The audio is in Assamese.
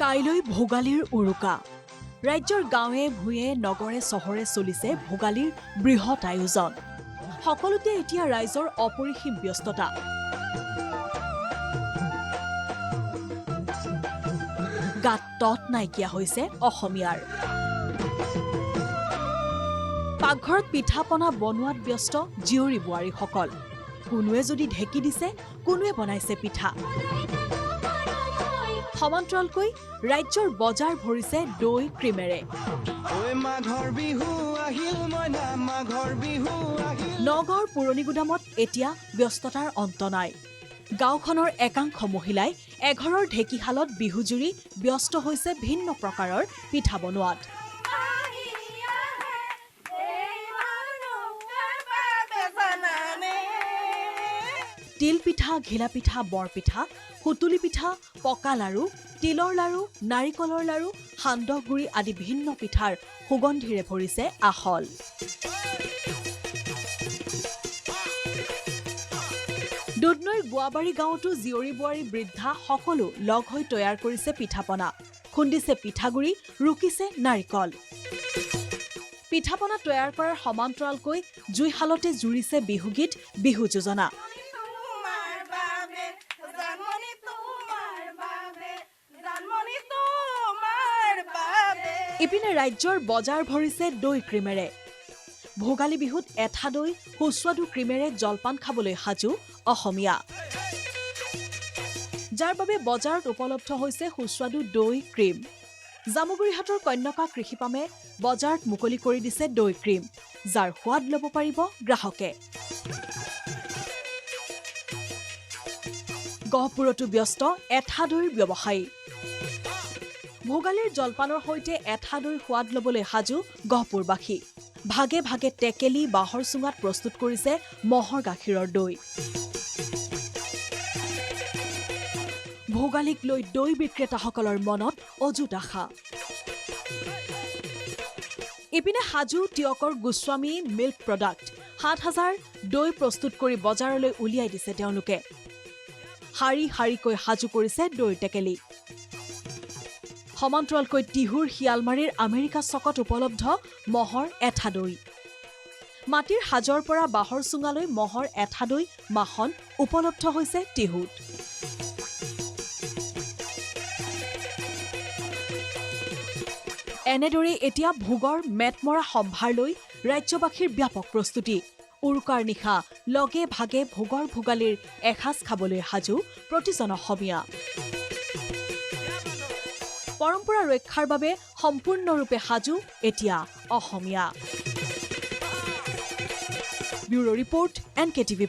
কাইলৈ ভোগালীৰ উৰুকা ৰাজ্যৰ গাঁৱে ভূঞে নগৰে চহৰে চলিছে ভোগালীৰ বৃহৎ আয়োজন সকলোতে এতিয়া ৰাইজৰ অপৰিসীম ব্যস্ততা গাত তত নাইকিয়া হৈছে অসমীয়াৰ পাকঘৰত পিঠা-পনা বনোৱাত ব্যস্ত জীয়ৰী বোৱাৰীসকল কোনোৱে যদি ঢেকি দিছে কোনোৱে বনাইছে পিঠা সমান্তৰালকৈ ৰাজ্যৰ বজাৰ ভৰিছে দৈ ক্ৰীমেৰে নগাঁৱৰ পুৰণি গুদামত এতিয়া ব্যস্ততাৰ অন্ত নাই গাঁওখনৰ একাংশ মহিলাই এঘৰৰ ঢেকিশালত বিহুজুৰি ব্যস্ত হৈছে ভিন্ন প্ৰকাৰৰ পিঠা বনোৱাত তিল পিঠা ঘিলা পিঠা বৰ পিঠা হুতুলি পিঠা পকা লাৰু তিলৰ লাৰু নাৰিকলৰ লাৰু সান্দহ গুৰি আদি ভিন্ন পিঠাৰ সুগন্ধিৰে ভৰিছে আহল দুধনৈৰ গোৱাবাৰী গাঁৱতো জীয়ৰী বোৱাৰী বৃদ্ধা সকলো লগ হৈ তৈয়াৰ কৰিছে পিঠাপনা খুন্দিছে পিঠাগুৰি ৰুকিছে নাৰিকল পিঠাপনা তৈয়াৰ কৰাৰ সমান্তৰালকৈ জুইশালতে জুৰিছে বিহুগীত বিহু যোজনা ইপিনে ৰাজ্যৰ বজাৰ ভৰিছে দৈ ক্ৰীমেৰে ভোগালী বিহুত এঠা দৈ সুস্বাদু ক্ৰীমেৰে জলপান খাবলৈ সাজু অসমীয়া যাৰ বাবে বজাৰত উপলব্ধ হৈছে সুস্বাদু দৈ ক্ৰীম জামুগুৰিহাটৰ কন্যকা কৃষিপামে বজাৰত মুকলি কৰি দিছে দৈ ক্ৰীম যাৰ সোৱাদ ল'ব পাৰিব গ্ৰাহকে গহপুৰতো ব্যস্ত এঠা দৈৰ ব্যৱসায়ী ভোগালীৰ জলপানৰ সৈতে এঠা দৈৰ সোৱাদ ল'বলৈ সাজু গহপুৰবাসী ভাগে ভাগে টেকেলি বাঁহৰ চুঙাত প্ৰস্তুত কৰিছে মহৰ গাখীৰৰ দৈ ভোগালীক লৈ দৈ বিক্ৰেতাসকলৰ মনত অযুত আশা ইপিনে সাজু টিয়কৰ গোস্বামী মিল্ক প্ৰডাক্ট ৭,০০০ দৈ প্ৰস্তুত কৰি বজাৰলৈ উলিয়াই দিছে তেওঁলোকে শাৰী শাৰীকৈ সাজু কৰিছে দৈৰ টেকেলি সমান্তৰালকৈ টিহুৰ শিয়ালমাৰীৰ আমেৰিকা চকত উপলব্ধ মহৰ এঠা দৈ মাটিৰ সাজৰ পৰা বাঁহৰ চুঙালৈ মহৰ এঠা দৈ মাখন উপলব্ধ হৈছে টিহুত এনেদৰে এতিয়া ভোগৰ মেটমৰা সম্ভাৰ লৈ ৰাজ্যবাসীৰ ব্যাপক প্ৰস্তুতি উৰুকাৰ নিশা লগে ভাগে ভোগৰ ভোগালীৰ এসাঁজ খাবলৈ সাজু প্ৰতিজন অসমীয়া পৰম্পৰা ৰক্ষাৰ বাবে সম্পূৰ্ণৰূপে সাজু এতিয়া অসমীয়া ব্যুৰো ৰিপৰ্ট NKTV+